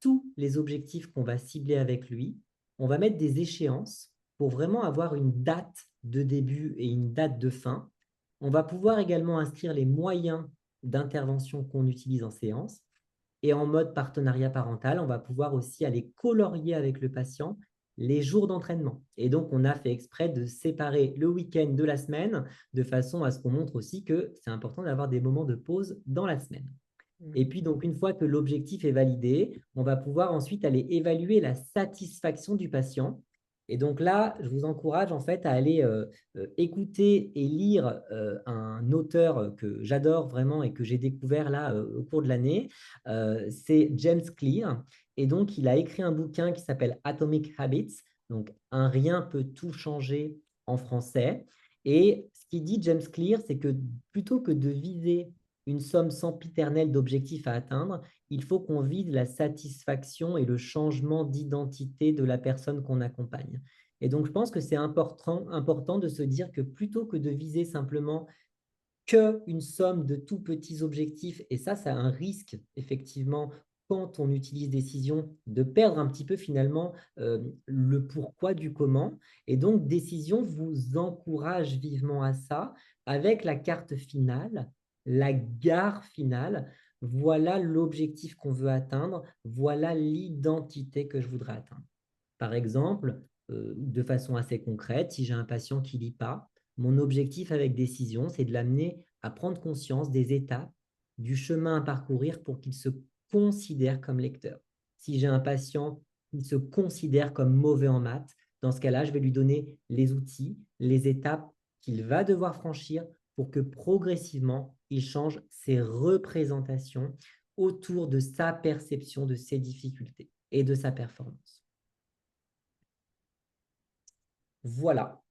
tous les objectifs qu'on va cibler avec lui. On va mettre des échéances pour vraiment avoir une date de début et une date de fin. On va pouvoir également inscrire les moyens d'intervention qu'on utilise en séance. Et en mode partenariat parental, on va pouvoir aussi aller colorier avec le patient les jours d'entraînement. Et donc, on a fait exprès de séparer le week-end de la semaine de façon à ce qu'on montre aussi que c'est important d'avoir des moments de pause dans la semaine. Et puis, donc, une fois que l'objectif est validé, on va pouvoir ensuite aller évaluer la satisfaction du patient. Et donc là, je vous encourage en fait à aller écouter et lire un auteur que j'adore vraiment et que j'ai découvert là au cours de l'année. C'est James Clear. Et donc, il a écrit un bouquin qui s'appelle Atomic Habits. Donc, un rien peut tout changer en français. Et ce qu'il dit, James Clear, c'est que plutôt que de viser une somme sempiternelle d'objectifs à atteindre, il faut qu'on vise la satisfaction et le changement d'identité de la personne qu'on accompagne. Et donc, je pense que c'est important de se dire que plutôt que de viser simplement qu'une somme de tout petits objectifs, et ça a un risque, effectivement, quand on utilise décision, de perdre un petit peu finalement le pourquoi du comment. Et donc, décision vous encourage vivement à ça avec la carte finale, la gare finale. Voilà l'objectif qu'on veut atteindre, voilà l'identité que je voudrais atteindre. Par exemple, de façon assez concrète, si j'ai un patient qui ne lit pas, mon objectif avec décision, c'est de l'amener à prendre conscience des étapes, du chemin à parcourir pour qu'il se considère comme lecteur. Si j'ai un patient qui se considère comme mauvais en maths, dans ce cas-là, je vais lui donner les outils, les étapes qu'il va devoir franchir pour que progressivement, il change ses représentations autour de sa perception de ses difficultés et de sa performance. Voilà.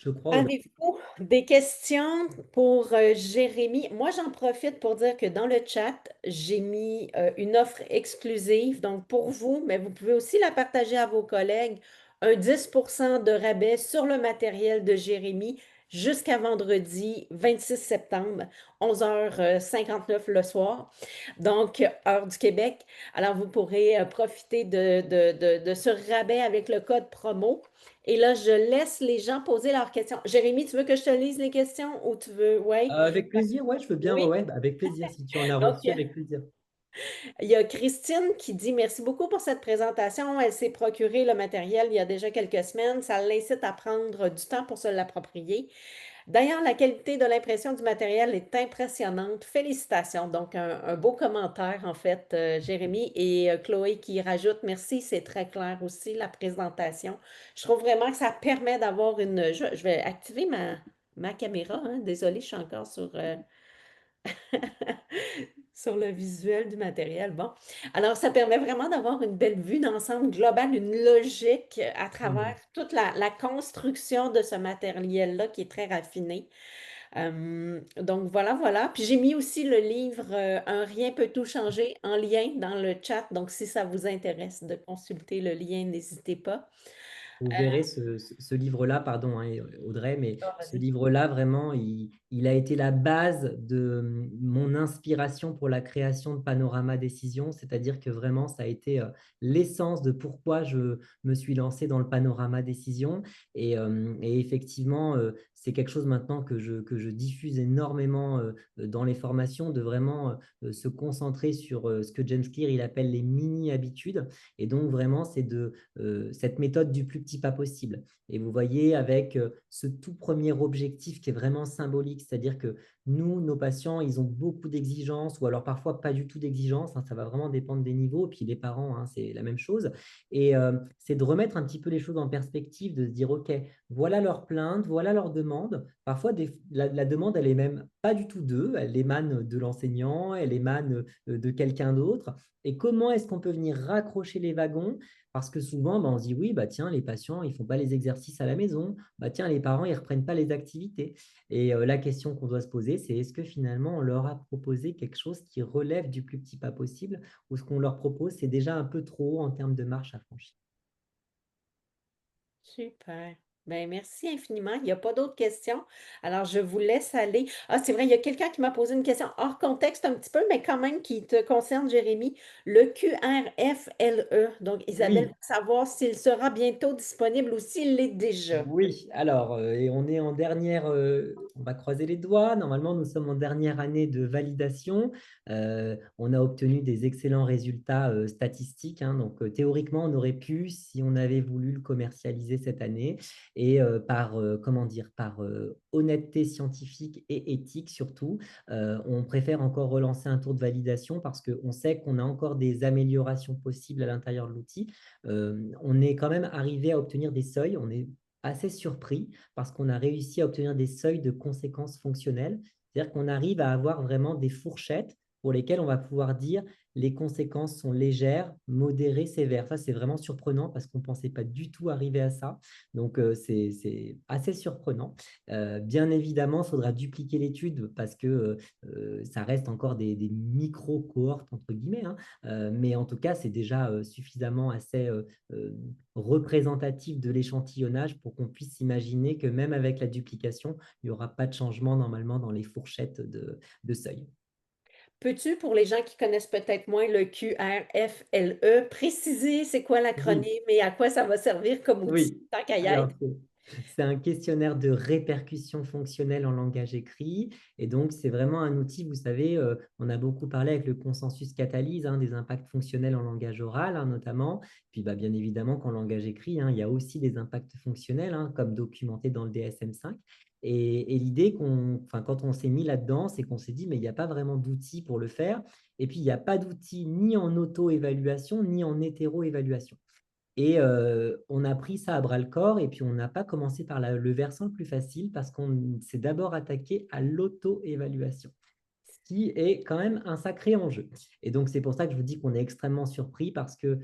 je crois, Audrey. Avez-vous des questions pour Jérémy? Moi, j'en profite pour dire que dans le chat, j'ai mis une offre exclusive. Donc, pour vous, mais vous pouvez aussi la partager à vos collègues, un 10% de rabais sur le matériel de Jérémy jusqu'à vendredi 26 septembre, 11h59 le soir, donc heure du Québec. Alors, vous pourrez profiter de ce rabais avec le code promo. Et là, je laisse les gens poser leurs questions. Jérémy, tu veux que je te lise les questions ou tu veux? Oui. Avec plaisir, ouais, je veux bien, ouais, Oui. ouais, bah, avec plaisir. Si tu en as Donc, reçu, avec plaisir. il y a Christine qui dit merci beaucoup pour cette présentation. Elle s'est procuré le matériel il y a déjà quelques semaines. Ça l'incite à prendre du temps pour se l'approprier. D'ailleurs, la qualité de l'impression du matériel est impressionnante. Félicitations. Donc, un beau commentaire, en fait, Jérémy et Chloé qui rajoute merci, c'est très clair aussi, la présentation. Je trouve vraiment que ça permet d'avoir une. Je vais activer ma caméra, hein. Désolée, je suis encore sur le visuel du matériel. Bon. Alors, ça permet vraiment d'avoir une belle vue d'ensemble globale, une logique à travers Mhm. toute la construction de ce matériel-là qui est très raffiné. Donc voilà, voilà. Puis j'ai mis aussi le livre Un rien peut tout changer en lien dans le chat. Donc si ça vous intéresse de consulter le lien, n'hésitez pas. Vous verrez ce livre-là, pardon, hein, Audrey, mais Ah, ce vas-y. livre-là, vraiment, il a été la base de mon inspiration pour la création de Panorama Décision, c'est-à-dire que vraiment, ça a été l'essence de pourquoi je me suis lancé dans le Panorama Décision. Et effectivement, c'est quelque chose maintenant que je diffuse énormément dans les formations, de vraiment se concentrer sur ce que James Clear il appelle les mini-habitudes. Et donc, vraiment, c'est de cette méthode du plus petit pas possible. Et vous voyez avec ce tout premier objectif qui est vraiment symbolique, c'est-à-dire que nous, nos patients, ils ont beaucoup d'exigences ou alors parfois pas du tout d'exigences, hein, ça va vraiment dépendre des niveaux, et puis les parents, hein, c'est la même chose. Et c'est de remettre un petit peu les choses en perspective, de se dire, OK, voilà leur plainte, voilà leur demande. Parfois, la demande, elle est même pas du tout d'eux, elle émane de l'enseignant, elle émane de quelqu'un d'autre. Et comment est-ce qu'on peut venir raccrocher les wagons parce que souvent, bah, on se dit, oui, bah, tiens, les patients, ils ne font pas les exercices à la maison. Bah, tiens, les parents, ils ne reprennent pas les activités. Et la question qu'on doit se poser, c'est est-ce que finalement, on leur a proposé quelque chose qui relève du plus petit pas possible ou ce qu'on leur propose, c'est déjà un peu trop haut en termes de marche à franchir. Super. Ben, merci infiniment. Il n'y a pas d'autres questions. Alors, je vous laisse aller. Ah, c'est vrai, il y a quelqu'un qui m'a posé une question hors contexte un petit peu, mais quand même qui te concerne, Jérémy. Le QRFLE. Donc, Isabelle, Oui, veut savoir s'il sera bientôt disponible ou s'il l'est déjà. oui, alors, et on est en dernière, on va croiser les doigts. Normalement, nous sommes en dernière année de validation. On a obtenu des excellents résultats statistiques, hein. Donc, théoriquement, on aurait pu, si on avait voulu le commercialiser cette année, et par, comment dire, par honnêteté scientifique et éthique surtout, on préfère encore relancer un tour de validation parce qu'on sait qu'on a encore des améliorations possibles à l'intérieur de l'outil. On est quand même arrivé à obtenir des seuils. On est assez surpris parce qu'on a réussi à obtenir des seuils de conséquences fonctionnelles. C'est-à-dire qu'on arrive à avoir vraiment des fourchettes pour lesquelles on va pouvoir dire les conséquences sont légères, modérées, sévères. Ça, c'est vraiment surprenant parce qu'on ne pensait pas du tout arriver à ça. Donc, c'est assez surprenant. Bien évidemment, il faudra dupliquer l'étude parce que ça reste encore des micro-cohortes, entre guillemets, hein. Mais en tout cas, c'est déjà suffisamment assez euh, représentatif de l'échantillonnage pour qu'on puisse imaginer que même avec la duplication, il n'y aura pas de changement normalement dans les fourchettes de seuil. Peux-tu, pour les gens qui connaissent peut-être moins le QRFLE, préciser c'est quoi Oui, l'acronyme et à quoi ça va servir comme outil, oui. tant qu'à y Alors, être? c'est un questionnaire de répercussion fonctionnelle en langage écrit. Et donc, c'est vraiment un outil, vous savez, on a beaucoup parlé avec le consensus catalyse, hein, des impacts fonctionnels en langage oral, hein, notamment. Puis, bah, bien évidemment, qu'en langage écrit, hein, il y a aussi des impacts fonctionnels, hein, comme documenté dans le DSM-5. Et l'idée, enfin, quand on s'est mis là-dedans, c'est qu'on s'est dit, mais il n'y a pas vraiment d'outils pour le faire. Et puis, il n'y a pas d'outils ni en auto-évaluation, ni en hétéro-évaluation. Et on a pris ça à bras le corps et puis on n'a pas commencé par le versant le plus facile parce qu'on s'est d'abord attaqué à l'auto-évaluation. qui est quand même un sacré enjeu. Et donc, c'est pour ça que je vous dis qu'on est extrêmement surpris parce que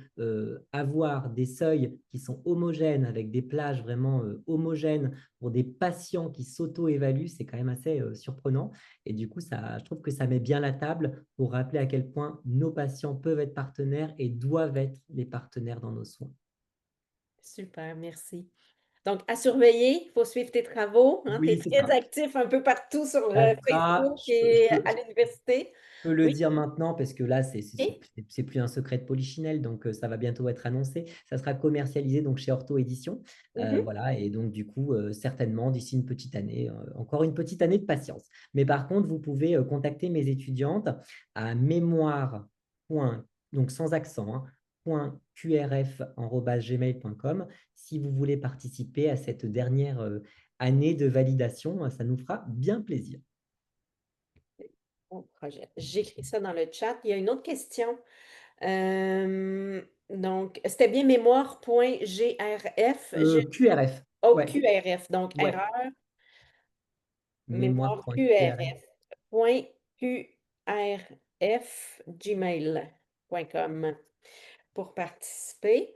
avoir des seuils qui sont homogènes avec des plages vraiment homogènes pour des patients qui s'auto-évaluent, c'est quand même assez surprenant. Et du coup, je trouve que ça met bien la table pour rappeler à quel point nos patients peuvent être partenaires et doivent être les partenaires dans nos soins. Super, merci. Donc, à surveiller, il faut suivre tes travaux. Hein, tu es Oui, c'est très ça. actif un peu partout sur Ça, Facebook et à l'université. peux le Oui, dire maintenant parce que là, OK. c'est plus un secret de polichinelle, donc ça va bientôt être annoncé. Ça sera commercialisé donc chez Ortho Éditions. Mhm. Voilà, et donc du coup, certainement d'ici une petite année, encore une petite année de patience. Mais par contre, vous pouvez contacter mes étudiantes à mémoire. Donc sans accent, hein, .qrf@gmail.com si vous voulez participer à cette dernière année de validation. Ça nous fera bien plaisir. Bon projet. J'écris ça dans le chat. Il y a une autre question. Donc, c'était bien mémoire.grf, QRF, oh, ouais, QRF, donc ouais. erreur, mémoire Mémoire.qrf. QRF, point QRF, gmail.com pour participer.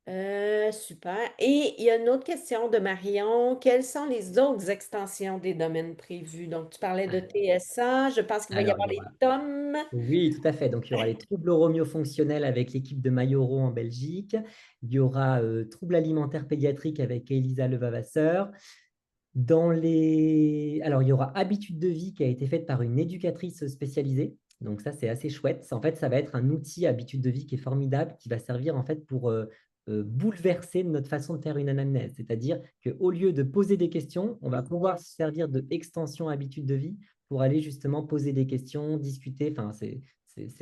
Super. Et il y a une autre question de Marion. Quelles sont les autres extensions des domaines prévus? Donc, tu parlais de TSA. Je pense qu'il va y Alors, il avoir y les aura, tomes. oui, tout à fait. Donc, il y aura les troubles oromio-fonctionnels avec l'équipe de Mayoro en Belgique. Il y aura troubles alimentaires pédiatriques avec Elisa Levavasseur. Alors, il y aura habitude de vie qui a été faite par une éducatrice spécialisée. Donc ça, c'est assez chouette. En fait, ça va être un outil habitude de vie qui est formidable, qui va servir en fait pour bouleverser notre façon de faire une anamnèse. C'est-à-dire qu'au lieu de poser des questions, on va pouvoir se servir de extension habitude de vie pour aller justement poser des questions, discuter. Enfin, c'est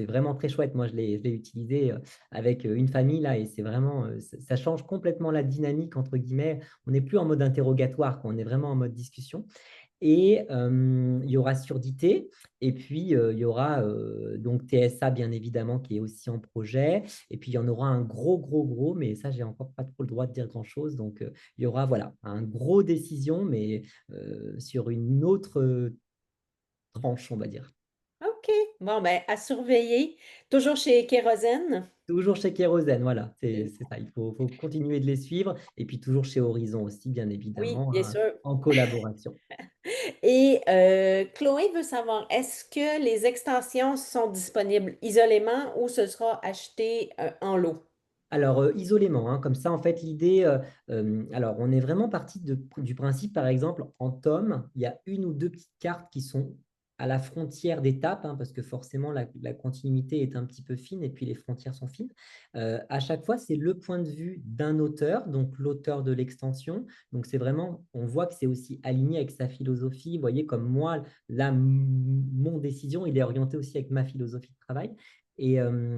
vraiment très chouette. Moi, je l'ai utilisé avec une famille là et c'est vraiment, ça change complètement la dynamique entre guillemets. On n'est plus en mode interrogatoire, quoi, on est vraiment en mode discussion. Et il y aura surdité. Et puis, il y aura donc TSA, bien évidemment, qui est aussi en projet. Et puis, il y en aura un gros, gros, gros, mais ça, j'ai encore pas trop le droit de dire grand-chose. Donc, il y aura voilà, un gros décision, mais sur une autre tranche, on va dire. OK. Bon, ben, à surveiller. Toujours chez Kérosène. Toujours chez Kérosène, voilà, Et- c'est ça. Faut continuer de les suivre. Et puis, toujours chez Horizon aussi, bien Oui, évidemment, bien hein, sûr. en collaboration. Et Chloé veut savoir, est-ce que les extensions sont disponibles isolément ou ce sera acheté en lot? Alors, isolément, hein, comme ça, en fait, l'idée, alors, on est vraiment parti du principe, par exemple, en tome, il y a une ou deux petites cartes qui sont à la frontière d'étapes, hein, parce que forcément, la continuité est un petit peu fine et puis les frontières sont fines. À chaque fois, c'est le point de vue d'un auteur, donc l'auteur de l'extension. Donc, c'est vraiment, on voit que c'est aussi aligné avec sa philosophie. Vous voyez, comme moi, là, mon décision, il est orienté aussi avec ma philosophie de travail. Et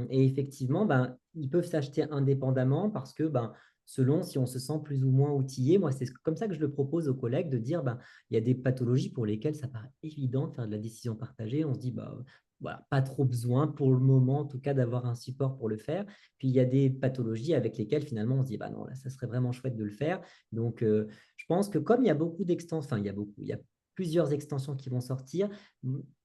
effectivement, ben, ils peuvent s'acheter indépendamment parce que ben, selon si on se sent plus ou moins outillé, moi, c'est comme ça que je le propose aux collègues de dire, ben, il y a des pathologies pour lesquelles ça paraît évident de faire de la décision partagée. On se dit, bah, voilà, pas trop besoin pour le moment, en tout cas, d'avoir un support pour le faire. Puis il y a des pathologies avec lesquelles finalement on se dit, bah non, là, ça serait vraiment chouette de le faire. Donc, je pense que comme il y a beaucoup d'extensions, enfin, il y a plusieurs extensions qui vont sortir,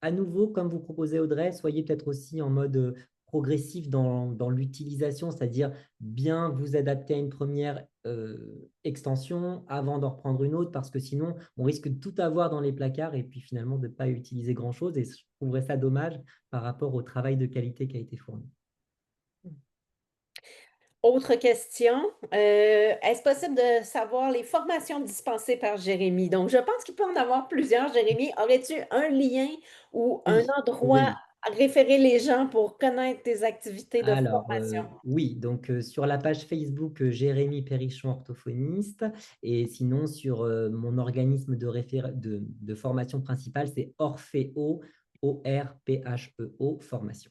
à nouveau, comme vous proposez Audrey, soyez peut-être aussi en mode progressif dans l'utilisation, c'est-à-dire bien vous adapter à une première extension avant d'en reprendre une autre, parce que sinon, on risque de tout avoir dans les placards et puis finalement de ne pas utiliser grand-chose. Et je trouverais ça dommage par rapport au travail de qualité qui a été fourni. Autre question, est-ce possible de savoir les formations dispensées par Jérémy? Donc, je pense qu'il peut en avoir plusieurs. Jérémy, aurais-tu un lien ou un Oui, endroit oui. à référer les gens pour connaître tes activités de Alors, formation? oui, donc sur la page Facebook Jérémy Perrichon, orthophoniste, et sinon sur mon organisme de formation principale, c'est Orpheo, Orpheo, formation.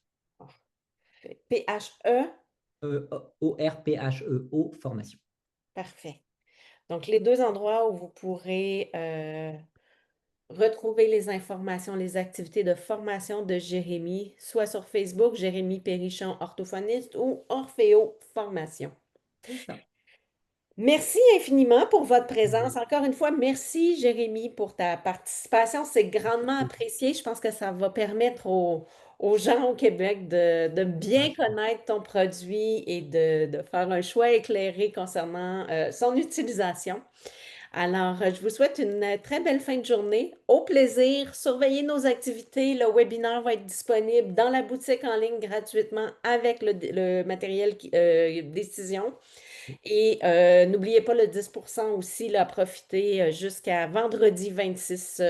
PHE, Orpheo, formation. parfait. Donc, les deux endroits où vous pourrez retrouver les informations, les activités de formation de Jérémy, soit sur Facebook, Jérémy Perrichon, orthophoniste, ou Orphéo Formation. C'est ça. Merci infiniment pour votre présence. Oui, Encore une fois, merci Jérémy pour ta participation. C'est grandement apprécié. Je pense que ça va permettre aux gens au Québec de bien connaître ton produit et de faire un choix éclairé concernant son utilisation. Alors, je vous souhaite une très belle fin de journée. Au plaisir. Surveillez nos activités. Le webinaire va être disponible dans la boutique en ligne gratuitement avec le matériel décision. Et n'oubliez pas le 10% aussi là, à profiter jusqu'à vendredi 26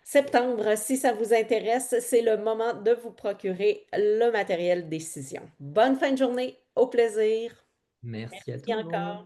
septembre. Si ça vous intéresse, c'est le moment de vous procurer le matériel décision. Bonne fin de journée. Au plaisir. merci à tout Et le monde. encore.